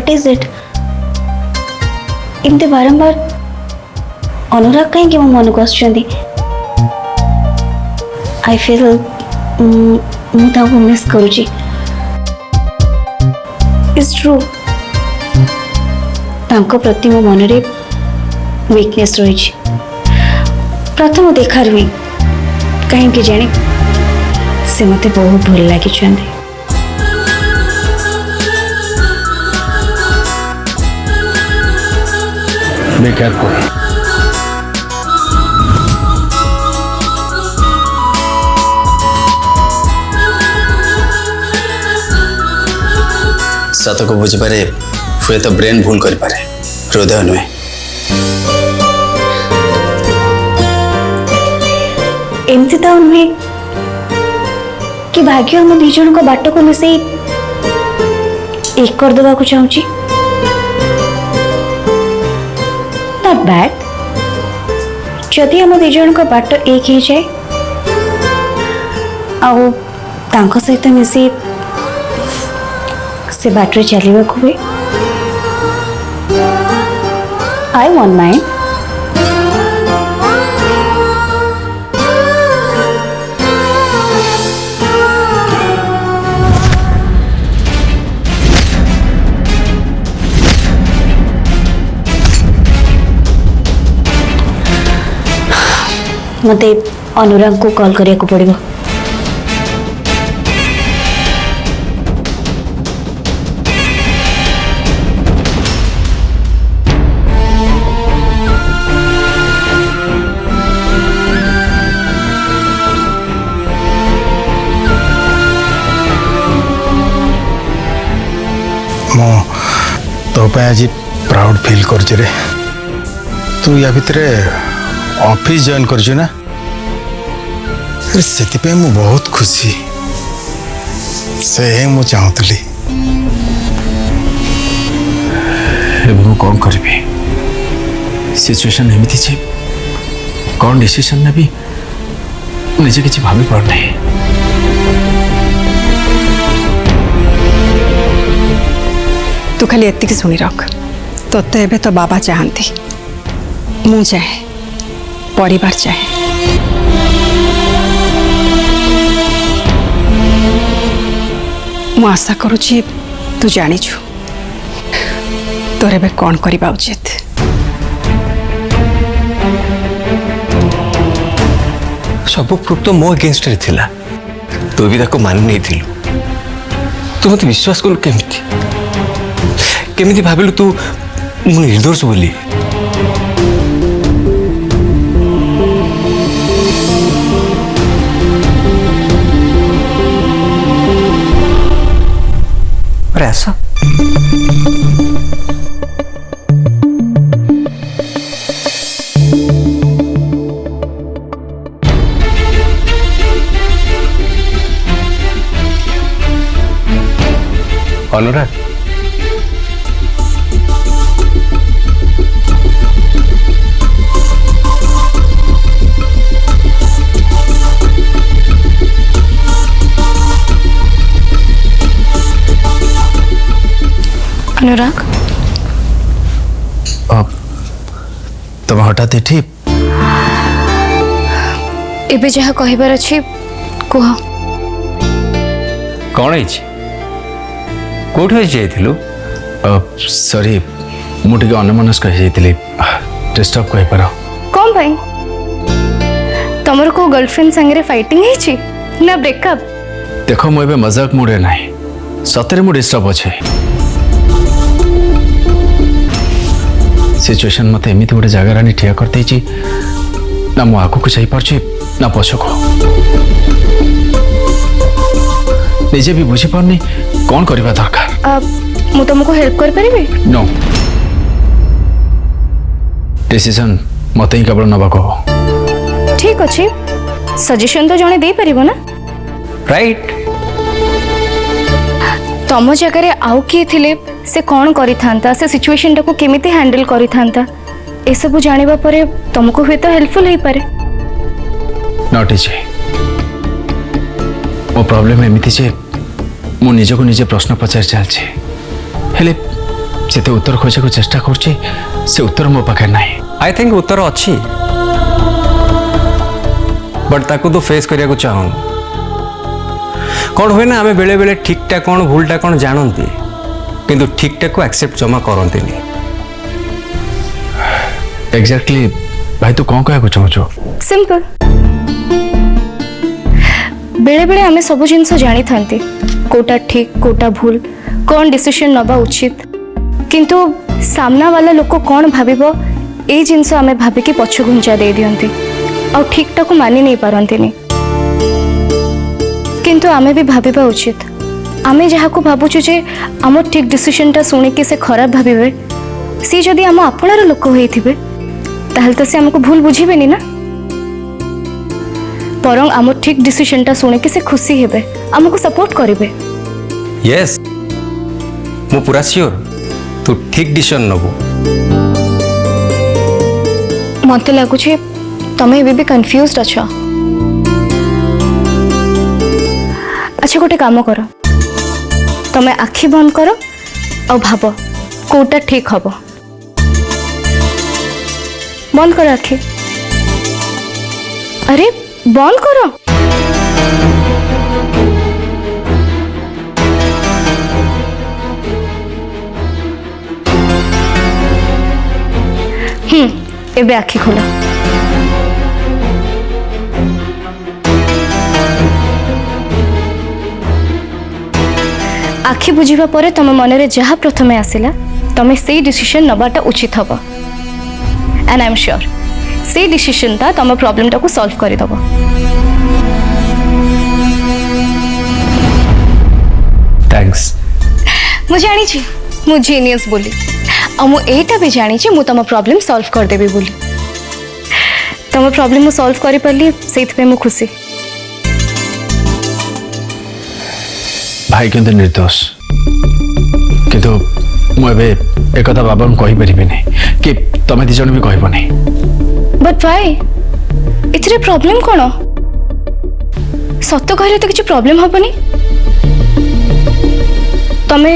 What is it इमती बारंबार अनुराग कहीं मो मन को आसुंदी आई फील मुझे मिस करुची इट्स ट्रू तांको प्रति मो मन रे वीकनेस रही प्रथम देखार भी कहीं जाने से मते बहुत भल लगी Be careful. सत को बुझिपारे हुए तो ब्रेन भूल कर पारे हृदय नुहे एमती तो नुहे कि भाग्य हम दी जन को बाट को मिसे एक कर देवा को चाहूची नॉट बैड जदि हम दी जन को बाट एक ही जाए आउ तांको सहित मिसी से बाटरे चलवा को भी आई वॉन्ट माइंड मते अनुराग को कॉल करिया को पड़िबो मो तो आज प्राउड फील कर तू या भितर ऑफिस जॉइन कर से मु बहुत खुशी से मु चाहूली कौन करी सिचुएशन एमती छे कौन डिसीजन ने भी निजे किसी भाभी पड़ना तू खाली एतिक शुणी रख तोते एबे तो बाबा चाहती मु चाहे परिवार चाहे मु आशा करुची तू जानिछु तोर एबे कौन करबा उचित सब प्रूफ तो मो अगेंस्ट रे थिला तू भी ताको मान नहीं थिलु तू मत विश्वास कर केमिति भाबिलु तू मु निर्दोष बोली अरे ऐसा अनुराग अनुराग तुम हठात एठी एबे जहा कहिबार अछि कुह कौन है कौट जाइलु सॉरी मुझे अनमनस्क डिस्टर्ब कह पार कौन भाई तमर को गर्लफ्रेंड संगे फाइटिंग है ना ब्रेकअप देख मुझे मजाक मुड़े ना सतरे मु डिस्टर्ब अच्छे सिचुएशन मत एमती गोटे जगार आनी ठिया करते ना मु आग को जापार ना पछक निजे भी बुझी पारनी कौन करवा दरकार मु तुमको हेल्प कर परिबे नो डिसीजन मत ही केवल नवा कहो ठीक अच्छे सजेशन तो जने दे परिबो ना राइट तम जगह आउ किए थिले से कौन करि थांता से सिचुएशन टाको केमिति हैंडल करि थांता ए सब जानिबा परे तुमको हुए तो हेल्पफुल हे पारे नॉट इजे मो प्रॉब्लम एमिति जे मु निज को निजे प्रश्न पचार चलछे हेले ଯେତେ ଉତ୍ତର ଖୋଜିବାକୁ ଚେଷ୍ଟା କରୁଛି ସେ ଉତ୍ତର ମୋ ପାଖରେ ନାହିଁ। आई थिंक उत्तर अच्छी बट ताकू तो फेस करिया चाहून कौन हुए ना आम बेले बेले ठीकटा कौन भूलटा कौन जानती किंतु ठीकटा को एक्सेप्ट जमा करती नहीं। एग्जैक्टली भाई तू कौन कहना चाहूँ? सिंपल बेले बेले आमे सब जिनस जानी थांती कोटा ठीक कोटा भूल कौन डिसीजन नबा उचित किंतु सामना वाला लोक कौन भाविबो ए जिनस आमे भाबिकी पछ घुंचा दे दियंती और ठीकटा को मानि नहीं पारंतीनी किंतु आमे भी भाबिबा उचित आमे जहा को भाबुछु जे आम ठीक डिसीजनटा सुनी के से खराब भाबिबे सी जदि आम आपणार लोक होइथिबे ताहल तो से हमको भूल बुझीबेनी ना परं आम ठीक डिसीजनटा सुनी के से खुशी हेबे हमको सपोर्ट करिबे। यस मु पूरा श्योर तू ठीक डिसीजन नबो। मते लागुछे तमे भी कंफ्यूज्ड अच्छा। अच्छा गोटे काम करो तमे आखि बंद करो और भाब कोटा ठीक हबो। बंद करो आखि। अरे बंद करो। एबे आखि खोला। आखि बुझिबा परे तम मनरे जहा प्रथमे आसिला तमे सेई डिसीजन नबाटा उचित हबो एंड आई एम श्योर सेई डिसीजन ता तम प्रॉब्लम टा को सॉल्व करि दबो। थैंक्स। मु जानी छी मु जीनियस बोली आ मु एटा भी जानी छी मु तम प्रॉब्लम सॉल्व कर देबी बोली। तम प्रॉब्लम मु सॉल्व करि परली सेथ पे मु खुशी। भाई किंतु निर्दोष किंतु मुझे एक बाबा को कही पारि नहीं कि तमें दी जन भी कहब नहीं। बट भाई इथरे प्रॉब्लम कौन सत कहले तो किसी प्रॉब्लम हबनी। तमे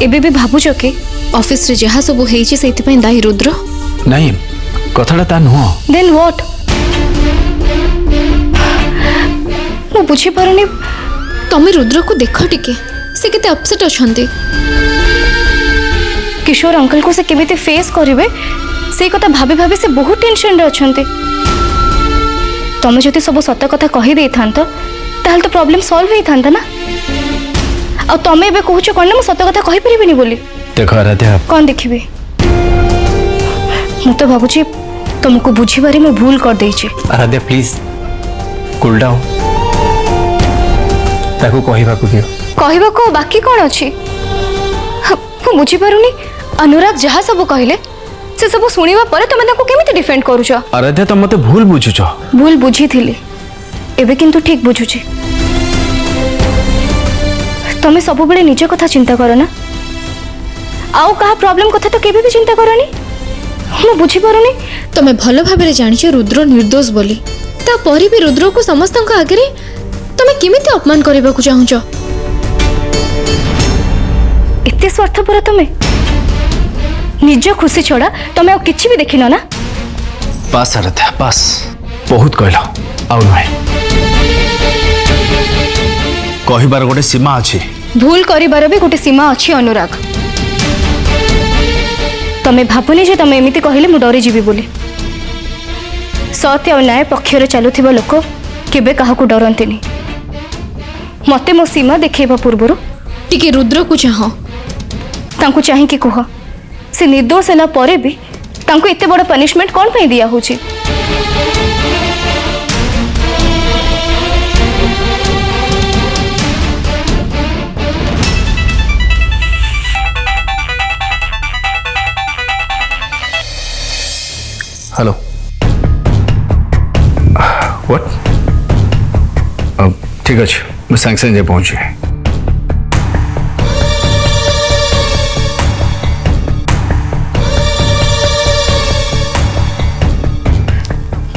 एबे भी भाबुछ कि ऑफिस रे जहा सब हेछि सेति पई दाई रुद्र नहीं कथाटा ता नुह। देन व्हाट मु बुझी पारुनी तमे रुद्र को देख टिके से केते अपसेट अछंती किशोर अंकल को से केमिति फेस करिवे से कथा भाबी भाबी से बहुत टेंशन रे अछंती। तमे जति सब सत कथा कहि देई थांतो ताहल तो प्रॉब्लम सॉल्व हेई थांता ना। आ तमे बे कहूछ कोन मु सत कथा कहि परिबिनी बोली। देखो आराध्या कौन देखिबे मु तो भाबुची तुमको बुझीबारे मैं भूल कर देइछि। आराध्या प्लीज कूल डाउन ताकू कहबा को दियो। कहबा को बाकी कोन अछि मु बुझी पारुनी अनुराग जहा सब कहले से सब सुनिबा परे तमे ताको केमिति डिफेंड करूछ। आराध्या तुम मते भूल बुझुछ। भूल बुझी थिली एबे किंतु ठीक बुझुछि। तमे सब बेले निज कथा चिंता करो ना आउ कहा प्रॉब्लम कथा तो केबे भी चिंता करनी। मु बुझी पारुनी तमे भलो भाबरे जानिछ रुद्र निर्दोष बोली ता परी भी रुद्र को समस्तक आगे तमे केमिति अपमान करबा को चाहुछ। एते स्वार्थपर तमे निज खुशी छड़ा तमे आ किछि भी देखिन ना। पास आराध्या पास बहुत कहल आउ नुहे कहबार गोटे सीमा अच्छी। भूल करिबार भी गोटे सीमा अछि अनुराग। तमे भाबुनी जे तमे एमिति कहले मु डरी जीवी बोली। सत्य और न्याय पक्षर चलुथिबा लोक केबे काहाकू डरंतिनी। मते मो सीमा देखैबा पूर्वरु टिके रुद्र को चाह तांको चाहि कि कह से निर्दोष होला परे भी तांको एते बड़ पनिशमेंट कोन पई दिया होछि। हेलो व्हाट ठीक अच्छे मैं सांगे सांगे पहुंचे।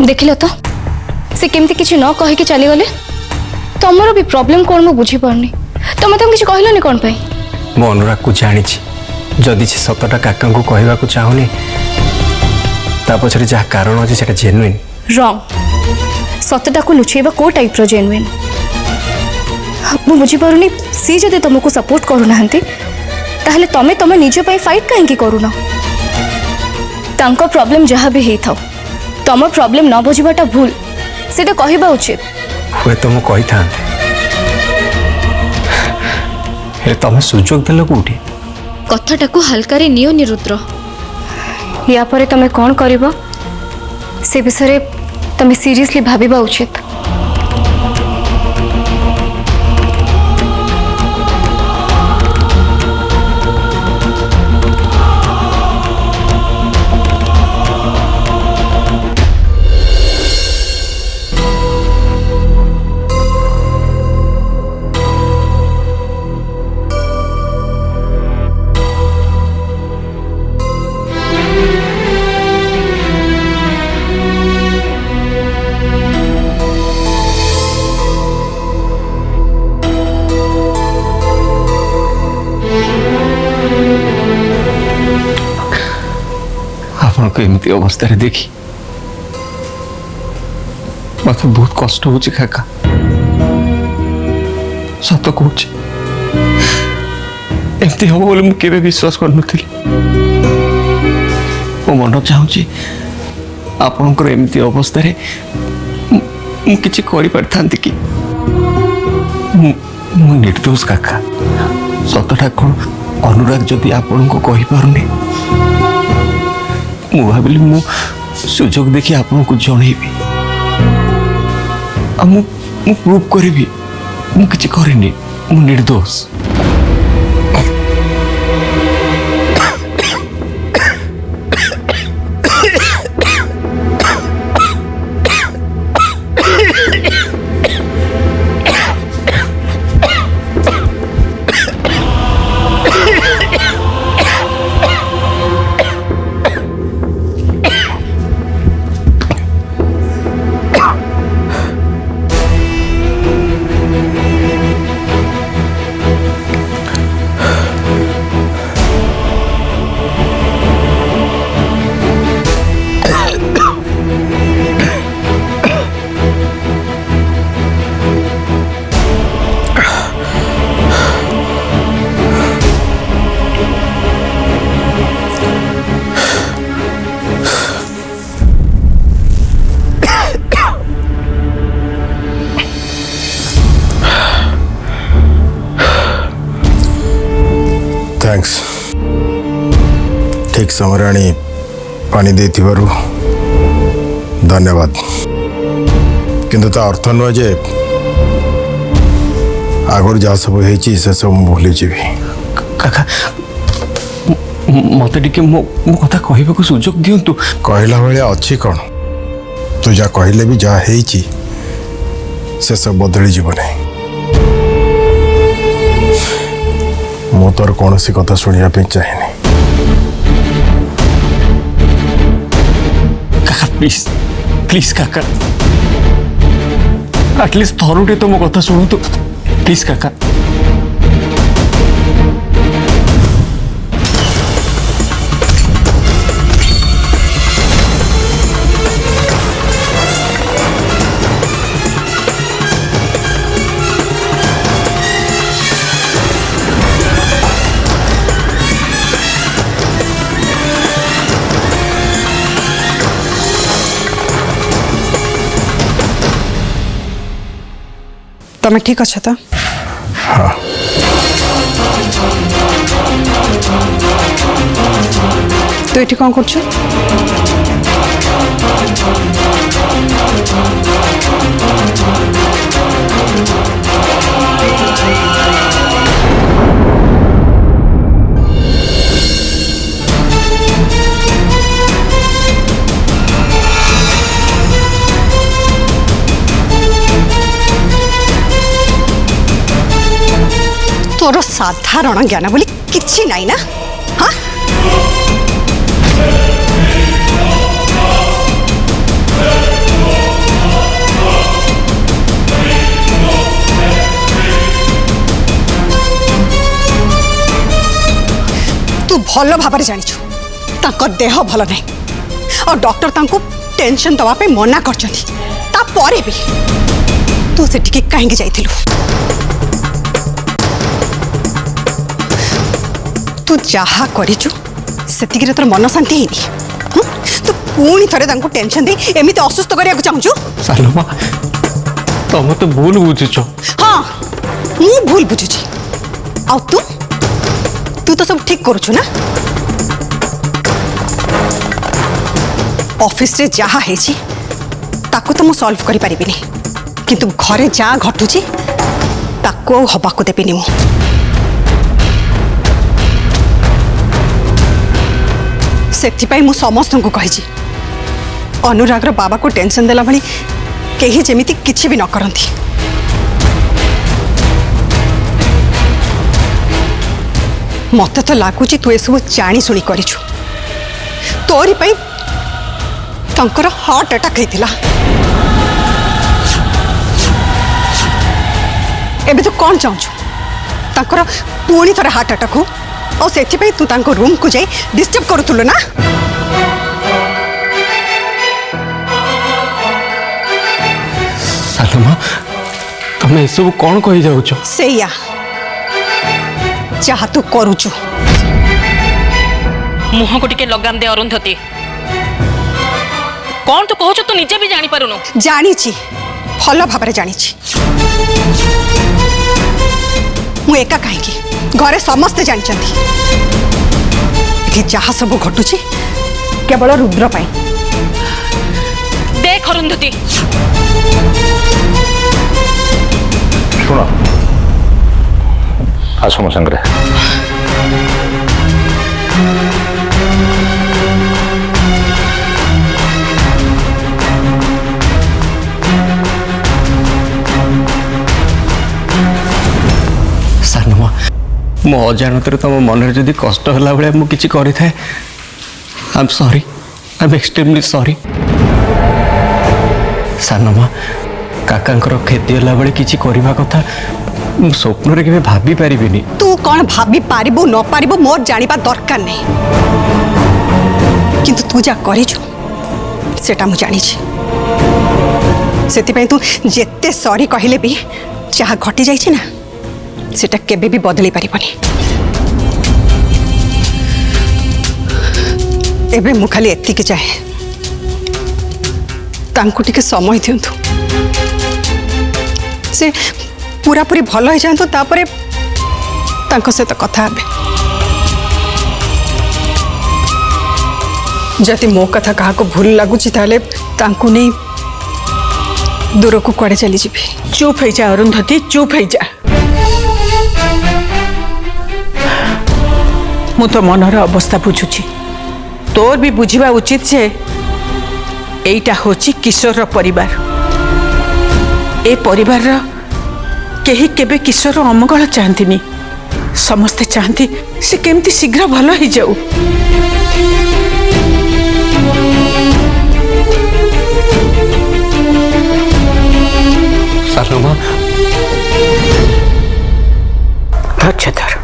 देखिल तो से केमती किसी न कह के चली गले। तमर भी प्रॉब्लम कौन मु बुझी पारनी। तमे तो किसी कहलनी कौन पे। मो अनुराग को जानी जदि से सतटा काका को कहवा चाहूनी ता पछरे जहाँ कारण अच्छे से जेन्युइन रंग सतटा को लुचेबा को टाइप रो जेन्युइन मु बुझी पारुनी सी जदि तुमको सपोर्ट करूना ताहले तमे तमे निज पई फाइट काहेकि करूना तांको प्रॉब्लम जहाँ भी हेथाओ तम प्रॉब्लम न बुझीबाटा भूल सेटा कहबा उचित हुए तो मु कही था तमें सुजोग देल कौटी कथाटा को हल्का नियोनी रुद्र या परे तमे कौन करिबो से विषय तमे सीरियसली भाबिबा उचित आपको एमती अवस्था देखी मत बहुत कष्ट हो काका सत कहूँ एमती हम बोले मुझे विश्वास कर मो मन चाहूँ आपणकर एमती अवस्था कि कि निर्दोष काका सतटा कौन अनुराग जदि आपण को कही पारुनी मु भाविली मु सुजोग देखी आपन को जणेबी मु प्रूव करी मु किछि करिनी मु निर्दोष थैंक्स ठीक समय आनी पानी दे धन्यवाद किंतु ता अर्थ नुह जे आगर जहाँ सब से सब भूली जी काका मत टे मो कथा कहवाक सुजोग दिंतु कहला भाया अच्छी कौन तू जहाँ कहले भी जहाँ से सब बदली जीव नहीं मु तोर कौन सी कथा शुणा चाहिए काका प्लीज प्लीज काका एटलिस्ट थरुटे तो मो कथा शुणु प्लीज काका तमें ठीक अच्छा तो हाँ तो ये कौन कर तोर साधारण ज्ञान बोली किछि नहीं ना हाँ तू भल भाव जाचु तांको देह भल नहीं और डॉक्टर तांको टेंशन दवा पे मना कर भी तू से कहीं जाइथिलु तू जहा करिचु सेतिकिरे तोर मन शांति हेनी तू पुणी थरे तांको टेंशन दे एमिति असुस्थ करिया को चाहूछु सालमा तुम तो भूल बुझुछ हाँ मु भूल बुझुची आ तू तू तो सब ठीक करुछु ना ऑफिस रे जहा हेची ताको तो मु सॉल्व करि परिबिनी किंतु घरे जा घटुची ताको हबा को देबिनी मु सेथिपाई मु समस्त को कहिची अनुरागर बाबा को टेंशन देला भली केही जेमिति किछि भी न करंती मते तो लागुची तू एसबू जानी शुणी करिछु तोरी पई तंकर हार्ट अटैक हेतिला एबे तू कौन चाहछु तंकर पुणी थरे हार्ट अटैक हो और सेथिपाई तू तांको रूम को जाई डिस्टर्ब करूथुलो ना सालमा तुम ये सब कौन कही जाउछ सेया जहा तू करुचु मुह को टिके लगाम दे अरुंधति कौन तू कहू तू निजे भी जानी पारुनु जानीची भल भाव जानीची मु एका कहीं घरे समस्ते जानचंती कि जहा सब घटुची केवल रुद्र पाई देख अरुंधति शुण आस मो संगे सालमा मो अजाणत तुम मन जदि कष्ट होला भाया मु किछि करि थाए I am sorry I am extremely sorry सानमा काकांकर खेती होला बेले किछि करिबा कथा स्वप्न रे केबे भाबी पारिबिनी तू कौन भाभी पारिबु न पारिबु मोर जानिबा दरकार नहीं किंतु तू जा करिछु सेटा मु जानिछि सेति पई तू जेते सॉरी कहिले भी जहा घटी जाइछि ना सेटा केबे भी बदली पारिबनी एबे मु खाली एति के चाहे तांको टिके समय दियंतु से पूरा पूरी भल हो जातु तापरे तांको सहित कथा हेबे जदि मो कथा कहा को भूल लगुची ताले तांको नहीं दूर को कड़े चली जीवी चुप हो जा अरुंधति चुप हो जा मु तो मनर अवस्था बुझुची तोर भी बुझिबा उचित जे एइटा होची किशोर परिवार ए परिवार केही केबे किशोर अमंगल चाहती समस्ते चाहती से केमती शीघ्र भल हो जाऊ सालमा धैर्य धर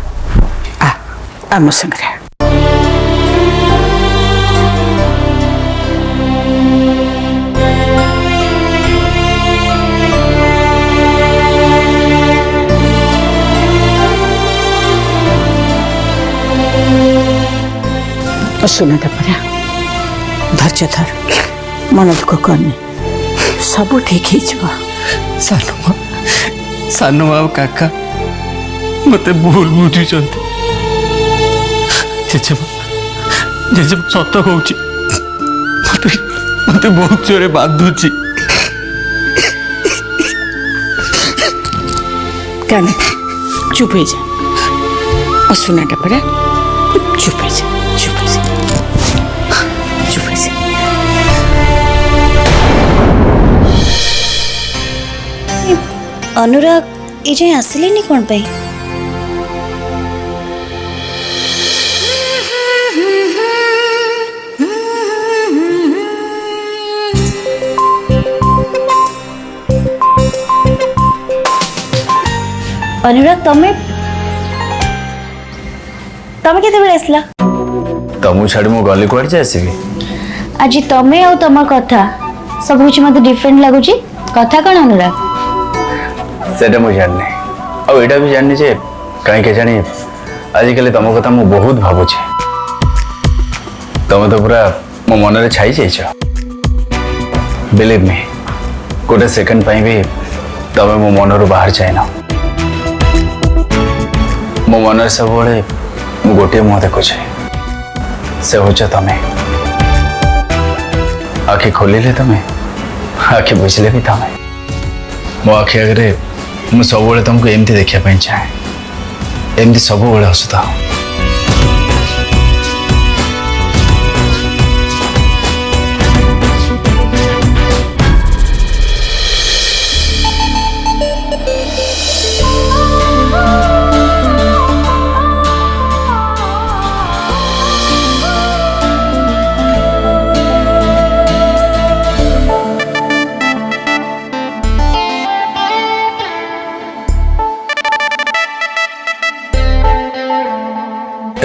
आम संगे सुना परा धैर्य धर मन दुख करनी सब ठीक हो सालमा सालमा काका मते भूल बुझुचंती जेजे सत कहूँ मत बहुत जोरे बांधुची कान चुप हो जा सुनाटा परा चुप हो जा चुप हो जा चुप हो जा अनुराग ये आसिले कौन पाई अनुराग तमें तमें केते बेले आसला तुमको छाड़ी मु गली कुआड़े जे आसबि आज तमें और तुम कथा सब कुछ मत डिफरेंट लगुच कथा कौन अनुराग सेटा मु जाननी आ एटा भी जाननी जे कहीं के जानी आजिकल तुम कथा मु बहुत भावुचे तुम तो पूरा मो मन रे छाई जाइछ बिलीव मी गोटे सेकंड पाई भी तुम मो मन रू बाहर जाए ना मो मन सब बड़े मु गोटे मुह देखुचे से होच तमें आखि खोलिले तमें आखि बुझले भी तमें मो आखि आगे मु सब तुमको एमती देखा चाहे एमती सब हसुता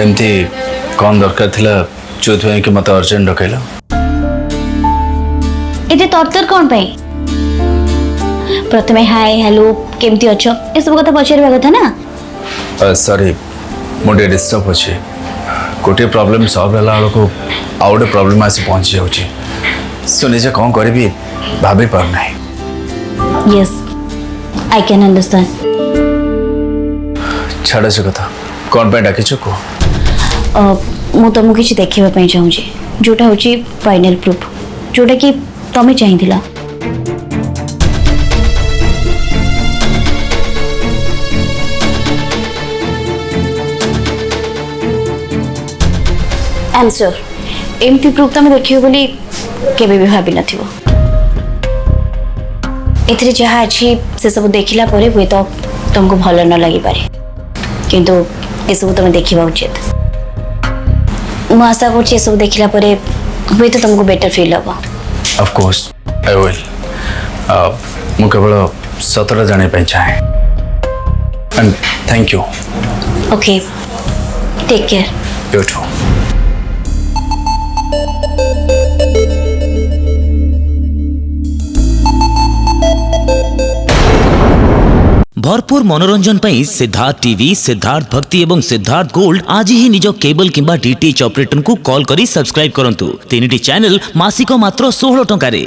एमती कौन दरकार थिला जो कि मत अर्जेंट डकैल ये तरतर कौन पे प्रथमे हाय हेलो केमती अच्छो ये सब कथा पचार कथा ना सॉरी मुझे डिस्टर्ब अच्छे गोटे प्रॉब्लम सॉल्व होला को आउ गोटे प्रॉब्लम आसी पहुंची जाउची सो निजे कौन करी भाभी पार नहीं यस आई कैन अंडरस्टैंड छाड़ से कथा कौन पे डाकिछ को मु तुमको किसी देखा चाहूँगी जोटा हूँ फाइनल प्रूफ जोटा कि तुम्हें चाहिए आंसर एमती प्रूफ तुम देखियो बोली केबे भी भाभी नथिबो एथरे जहाँ अच्छी से सब देखिला परे हुए तो तुमको भल न लगी पारे किंतु ये सब तुम देखा उचित मु आशा कर सब देखला परे हुए तो तुमको बेटर फील हम ऑफ कोर्स आई विल मु केवल सतरा जाने पे चाहे and thank you okay take care you too भरपूर मनोरंजन पर सिद्धार्थ टीवी सिद्धार्थ भक्ति एवं सिद्धार्थ गोल्ड आज ही निज केबल किंबा डीटीएच ऑपरेटर को कॉल करी सब्सक्राइब करंतु 3टी चैनल मासिक मात्र 16 टंका रे।